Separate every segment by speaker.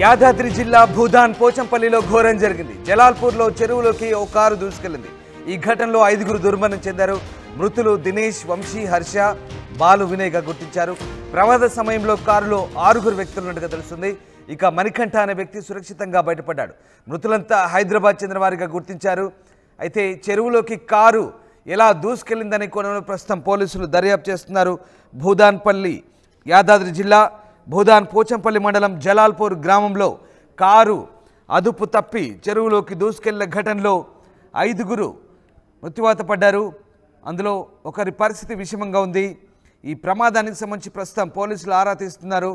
Speaker 1: యాదాద్రి జిల్లా భూదాన్ పోచంపల్లిలో ఘోరం జరిగింది. జలాల్పూర్లో చెరువులోకి ఓ కారు దూసుకెళ్లింది. ఈ ఘటనలో 5గురు దుర్మరణం చెందారు. మృతులు దినేష్, వంశీ, హర్ష, బాలు, వినయ్గా గుర్తించారు. ప్రమాద సమయంలో కారులో 6గురు వ్యక్తులున్నట్టుగా తెలుస్తుంది. ఇక మణికంఠ అనే వ్యక్తి సురక్షితంగా బయటపడ్డాడు. మృతులంతా హైదరాబాద్ చెందిన వారిగా గుర్తించారు. అయితే చెరువులోకి కారు ఎలా దూసుకెళ్లిందనే కోణంలో ప్రస్తుతం పోలీసులు దర్యాప్తు చేస్తున్నారు. భూదాన్పల్లి, యాదాద్రి జిల్లా భూదాన్ పోచంపల్లి మండలం జలాల్పూర్ గ్రామంలో కారు అదుపు తప్పి చెరువులోకి దూసుకెళ్లిన ఘటనలో 5గురు మృత్యువాత పడ్డారు. అందులో ఒకరి పరిస్థితి విషమంగా ఉంది. ఈ ప్రమాదానికి సంబంధించి ప్రస్తుతం పోలీసులు ఆరా తీస్తున్నారు.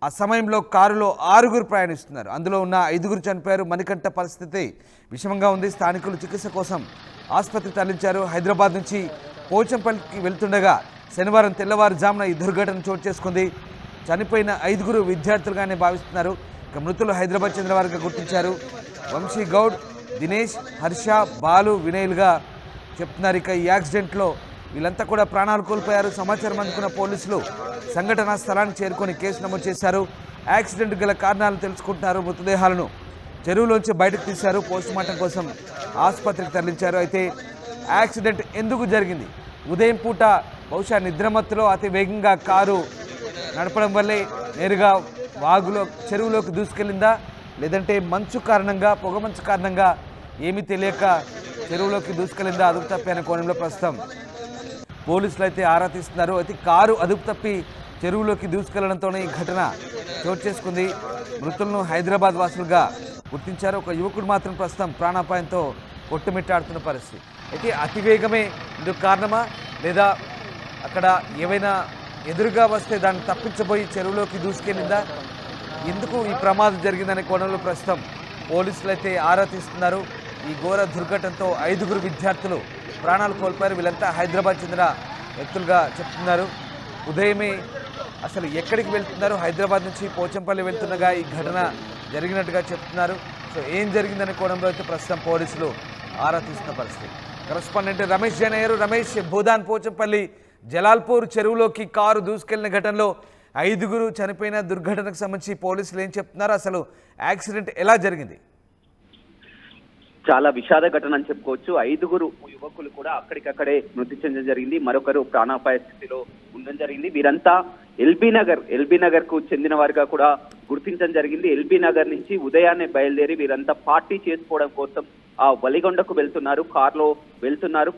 Speaker 1: ఆ సమయంలో కారులో 6గురు ప్రయాణిస్తున్నారు. అందులో ఉన్న 5గురు చనిపోయారు. మణికంఠ పరిస్థితి విషమంగా ఉంది. స్థానికులు చికిత్స కోసం ఆసుపత్రికి తరలించారు. హైదరాబాద్ నుంచి పోచంపల్లికి వెళ్తుండగా శనివారం తెల్లవారుజామున ఈ దుర్ఘటన చోటు చేసుకుంది. చనిపోయిన 5గురు విద్యార్థులుగానే భావిస్తున్నారు. ఇక మృతులు హైదరాబాద్ చెందిన వారిగా గుర్తించారు. వంశీ గౌడ్, దినేష్, హర్ష, బాలు, వినయ్లుగా చెప్తున్నారు. ఇక ఈ యాక్సిడెంట్లో వీళ్ళంతా కూడా ప్రాణాలు కోల్పోయారు. సమాచారం అందుకున్న పోలీసులు సంఘటనా స్థలానికి చేరుకొని కేసు నమోదు చేశారు. యాక్సిడెంట్ గల కారణాలు తెలుసుకుంటున్నారు. మృతదేహాలను చెరువులోంచి బయటకు తీశారు. పోస్టుమార్టం కోసం ఆసుపత్రికి తరలించారు. అయితే యాక్సిడెంట్ ఎందుకు జరిగింది? ఉదయం పూట బహుశా నిద్రమత్తులో అతి వేగంగా కారు నడపడం వల్లే నేరుగా వాగులో చెరువులోకి దూసుకెళ్ళిందా, లేదంటే మంచు కారణంగా, పొగ మంచు కారణంగా ఏమీ తెలియక చెరువులోకి దూసుకెళ్ళిందా? అదుపు తప్పి అనే కోణంలో ప్రస్తుతం పోలీసులు అయితే ఆరా తీస్తున్నారు. అయితే కారు అదుపు తప్పి చెరువులోకి దూసుకెళ్లడంతోనే ఈ ఘటన చోటు చేసుకుంది. మృతులను హైదరాబాద్ వాసులుగా గుర్తించారు. ఒక యువకుడు మాత్రం ప్రస్తుతం ప్రాణాపాయంతో కొట్టుమిట్టాడుతున్న పరిస్థితి. అయితే అతివేగమే ఇందుకు కారణమా, లేదా అక్కడ ఏవైనా ఎదురుగా వస్తే దాన్ని తప్పించబోయి చెరువులోకి దూసుకెళ్ళిందా? ఎందుకు ఈ ప్రమాదం జరిగిందనే కోణంలో ప్రస్తుతం పోలీసులు అయితే ఆరా తీస్తున్నారు. ఈ ఘోర దుర్ఘటనతో 5గురు విద్యార్థులు ప్రాణాలు కోల్పోయారు. వీళ్ళంతా హైదరాబాద్ చెందిన వ్యక్తులుగా చెప్తున్నారు. ఉదయమే అసలు ఎక్కడికి వెళ్తున్నారు? హైదరాబాద్ నుంచి పోచంపల్లి వెళ్తుండగా ఈ ఘటన జరిగినట్టుగా చెప్తున్నారు. సో ఏం జరిగిందనే కోణంలో అయితే ప్రస్తుతం పోలీసులు ఆరా తీస్తున్న పరిస్థితి. కరెస్పాండెంట్ రమేష్ జైన్ అయ్యారు. రమేష్, భూదాన్ పోచంపల్లి జలాల్పూర్ చెరువులోకి కారు దూసుకెళ్లిన ఘటనలో 5గురు చనిపోయిన దుర్ఘటనకు సంబంధించి పోలీసులు ఏం చెప్తున్నారు? అసలు యాక్సిడెంట్ ఎలా జరిగింది?
Speaker 2: చాలా విషాద ఘటన అని చెప్పుకోవచ్చు. 5గురు యువకులు కూడా అక్కడికక్కడే మృతి చెందడం జరిగింది. మరొకరు ప్రాణాపాయ స్థితిలో ఉండడం జరిగింది. వీరంతా ఎల్బీ నగర్ కు చెందిన వారిగా కూడా గుర్తించడం జరిగింది. ఎల్బీ నగర్ నుంచి ఉదయాన్నే బయలుదేరి వీరంతా పార్టీ చేసుకోవడం కోసం ఆ వలిగొండకు వెళ్తున్నారు.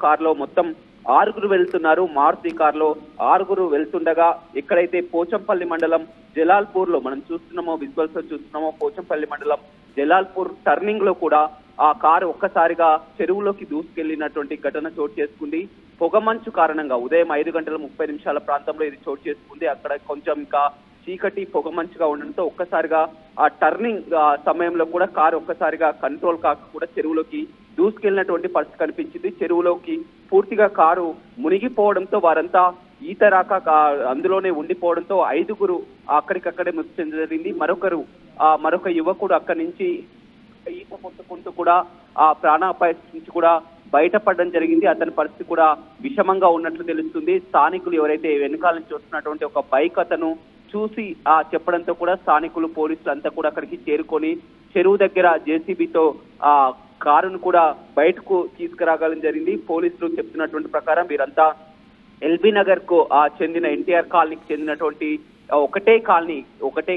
Speaker 2: కారులో మొత్తం 6గురు వెళ్తున్నారు. మారుతి కారులో 6గురు వెళ్తుండగా ఎక్కడైతే పోచంపల్లి మండలం జలాల్పూర్ లో మనం చూస్తున్నామో, విజువల్స్ లో చూస్తున్నామో, పోచంపల్లి మండలం జలాల్పూర్ టర్నింగ్ లో కూడా ఆ కారు ఒక్కసారిగా చెరువులోకి దూసుకెళ్లినటువంటి ఘటన చోటు చేసుకుంది. పొగమంచు కారణంగా ఉదయం 5:30 ప్రాంతంలో ఇది చోటు చేసుకుంది. అక్కడ కొంచెం ఇంకా చీకటి పొగమంచుగా ఉండడంతో ఒక్కసారిగా ఆ టర్నింగ్ సమయంలో కూడా కారు ఒక్కసారిగా కంట్రోల్ కాక కూడా చెరువులోకి దూసుకెళ్లినటువంటి పరిస్థితి కనిపించింది. చెరువులోకి పూర్తిగా కారు మునిగిపోవడంతో వారంతా ఈత రాక అందులోనే ఉండిపోవడంతో 5గురు అక్కడికక్కడే మృతి చెందడం జరిగింది. మరొక యువకుడు అక్కడి నుంచి ఈత కొట్టుకుంటూ కూడా ఆ ప్రాణాపాయ నుంచి కూడా బయటపడడం జరిగింది. అతని పరిస్థితి కూడా విషమంగా ఉన్నట్లు తెలుస్తుంది. స్థానికులు ఎవరైతే వెనుకాల నుంచి వస్తున్నటువంటి ఒక బైక్ అతను చూసి చెప్పడంతో కూడా స్థానికులు, పోలీసులు అంతా కూడా అక్కడికి చేరుకొని చెరువు దగ్గర జేసీబీతో ఆ కారును కూడా బయటకు తీసుకురాగలం జరిగింది. పోలీసులు చెప్తున్నటువంటి ప్రకారం వీరంతా ఎల్బీ నగర్ కు చెందిన ఎన్టీఆర్ కాలనీకి చెందినటువంటి ఒకటే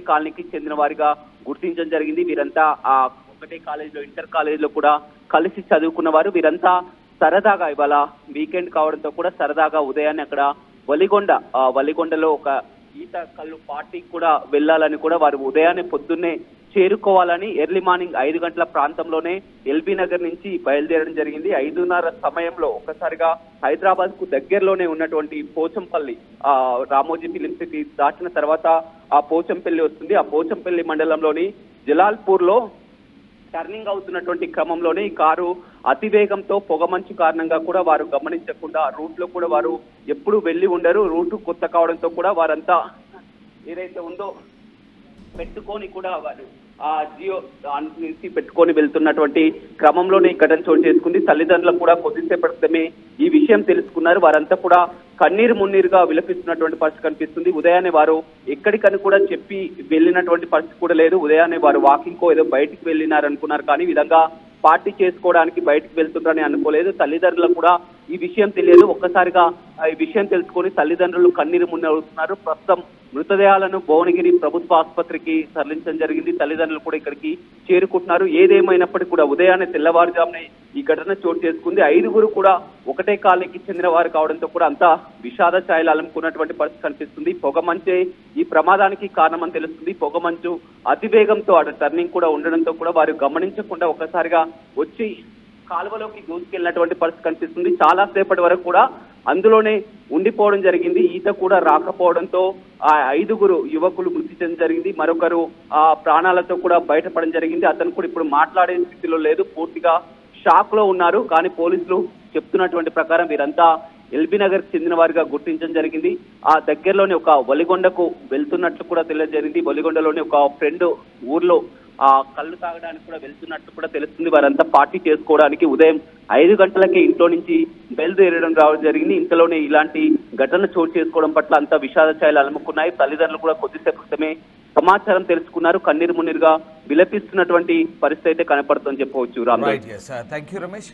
Speaker 2: కాలనీకి చెందిన వారిగా గుర్తించడం జరిగింది. వీరంతా ఆ ఒకటే కాలేజీలో, ఇంటర్ కాలేజీలో కూడా కలిసి చదువుకున్న వారు. వీరంతా సరదాగా ఇవాళ వీకెండ్ కావడంతో కూడా సరదాగా ఉదయాన్నే అక్కడ వలిగొండలో ఒక ఈత కళ్ళు పార్టీకి కూడా వెళ్లాలని కూడా వారు ఉదయాన్నే పొద్దున్నే చేరుకోవాలని ఎర్లీ మార్నింగ్ 5 గంటల ప్రాంతంలోనే ఎల్బీ నగర్ నుంచి బయలుదేరడం జరిగింది. 5:30 సమయంలో ఒక్కసారిగా హైదరాబాద్ కు దగ్గరలోనే ఉన్నటువంటి పోచంపల్లి, రామోజీ ఫిలిం సిటీ దాటిన తర్వాత ఆ పోచంపల్లి వస్తుంది. ఆ పోచంపల్లి మండలంలోని జలాల్పూర్ లో టర్నింగ్ అవుతున్నటువంటి క్రమంలోనే ఈ కారు అతివేగంతో పొగమంచు కారణంగా కూడా వారు గమనించకుండా రూట్ లో కూడా వారు ఎప్పుడు వెళ్లి ఉండరు. రూటు కొత్త కావడంతో కూడా వారంతా ఏదైతే ఉందో పెట్టుకొని కూడా వారు ఆ జియో నుంచి పెట్టుకొని వెళ్తున్నటువంటి క్రమంలోనే ఈ ఘటన చోటు చేసుకుంది. తల్లిదండ్రులు కూడా కొద్దిసేపటి క్రితమే ఈ విషయం తెలుసుకున్నారు. వారంతా కూడా కన్నీరు మున్నీరుగా విలపిస్తున్నటువంటి పరిస్థితి కనిపిస్తుంది. ఉదయాన్నే వారు ఎక్కడికని కూడా చెప్పి వెళ్ళినటువంటి పరిస్థితి కూడా లేదు. ఉదయాన్నే వారు వాకింగ్ కో ఏదో బయటికి వెళ్ళినారనుకున్నారు, కానీ ఈ విధంగా పార్టీ చేసుకోవడానికి బయటకు వెళ్తుంటారని అనుకోలేదు. తల్లిదండ్రులకు కూడా ఈ విషయం తెలియదు. ఒక్కసారిగా ఈ విషయం తెలుసుకొని తల్లిదండ్రులు కన్నీరు మున్నవుతున్నారు. ప్రస్తుతం మృతదేహాలను భువనగిరి ప్రభుత్వ ఆసుపత్రికి తరలించడం జరిగింది. తల్లిదండ్రులు కూడా ఇక్కడికి చేరుకుంటున్నారు. ఏదేమైనప్పటికీ కూడా ఉదయాన్నే తెల్లవారుజామునే ఈ ఘటన చోటు చేసుకుంది. 5గురు కూడా ఒకటే కాలనీకి చెందిన వారు కావడంతో కూడా అంతా విషాద ఛాయలు అలుముకున్నటువంటి పరిస్థితి కనిపిస్తుంది. పొగమంచే ఈ ప్రమాదానికి కారణమని తెలుస్తుంది. పొగమంచు అతివేగంతో అటు టర్నింగ్ కూడా ఉండడంతో కూడా వారు గమనించకుండా ఒక్కసారిగా వచ్చి కాలువలోకి దూసుకెళ్లినటువంటి పరిస్థితి కనిపిస్తుంది. చాలా సేపటి వరకు కూడా అందులోనే ఉండిపోవడం జరిగింది. ఈత కూడా రాకపోవడంతో ఆ 5గురు యువకులు మృతి చెందడం జరిగింది. మరొకరు ఆ ప్రాణాలతో కూడా బయటపడడం జరిగింది. అతను కూడా ఇప్పుడు మాట్లాడే స్థితిలో లేదు, పూర్తిగా షాక్ లో ఉన్నారు. కానీ పోలీసులు చెప్తున్నటువంటి ప్రకారం వీరంతా ఎల్బీ నగర్ చెందిన వారిగా గుర్తించడం జరిగింది. ఆ దగ్గరలోనే ఒక వలిగొండకు వెళ్తున్నట్లు కూడా తెలియజేరింది. వలిగొండలోని ఒక ఫ్రెండ్ ఊర్లో ఆ కళ్ళు తాగడానికి కూడా వెళ్తున్నట్లు కూడా తెలుస్తుంది. వారంతా పార్టీ చేసుకోవడానికి ఉదయం 5 గంటలకే ఇంట్లో నుంచి బయలుదేరడం రావడం జరిగింది. ఇంతలోనే ఇలాంటి ఘటన చోటు చేసుకోవడం పట్ల అంతా విషాద ఛాయలు అలుముకున్నాయి. తల్లిదండ్రులు కూడా కొద్దిసేపు క్రితమే సమాచారం తెలుసుకున్నారు. కన్నీరు మున్నీరుగా విలపిస్తున్నటువంటి పరిస్థితి అయితే కనపడుతుందని చెప్పవచ్చు.
Speaker 1: Thank you Ramesh.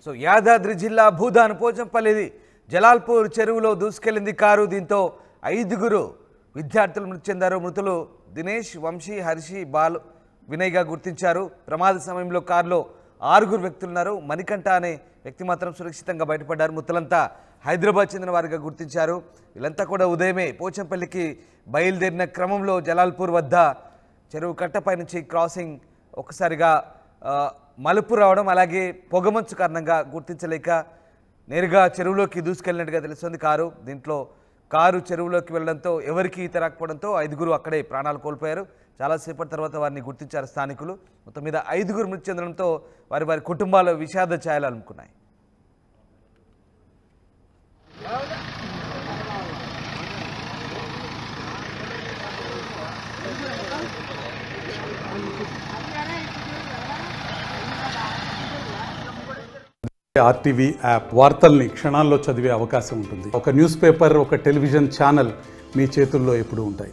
Speaker 1: So Yadadri జిల్లా భూదాన్ పోచంపల్లి జలాల్పూర్ చెరువులో దూసుకెళ్లింది కారు. దీంతో 5గురు విద్యార్థులు మృతి చెందారు. మృతులు దినేష్, వంశీ, హర్షి, బాలు, వినయ్గా గుర్తించారు. ప్రమాద సమయంలో కారులో 6గురు వ్యక్తులున్నారు. మణికంఠ అనే వ్యక్తి మాత్రం సురక్షితంగా బయటపడ్డారు. మృతులంతా హైదరాబాద్ చెందిన వారిగా గుర్తించారు. వీళ్ళంతా కూడా ఉదయమే పోచంపల్లికి బయలుదేరిన క్రమంలో జలాల్పూర్ వద్ద చెరువు కట్టపై నుంచి క్రాసింగ్ ఒకసారిగా మలుపు రావడం, అలాగే పొగమంచు కారణంగా గుర్తించలేక నేరుగా చెరువులోకి దూసుకెళ్ళినట్టుగా తెలుస్తుంది కారు. దీంట్లో కారు చెరువులోకి వెళ్ళడంతో ఎవరికి ఈత రాకపోవడంతో 5గురు అక్కడే ప్రాణాలు కోల్పోయారు. చాలాసేపటి తర్వాత వారిని గుర్తించారు స్థానికులు. మొత్తం మీద 5గురు మృతి చెందడంతో వారి కుటుంబాలు విషాద ఛాయలు అలుముకున్నాయి.
Speaker 3: ఆర్టీవీ యాప్ వార్తల్ని క్షణాల్లో చదివే అవకాశం ఉంటుంది. ఒక న్యూస్ పేపర్, ఒక టెలివిజన్ ఛానల్ మీ చేతుల్లో ఎప్పుడూ ఉంటాయి.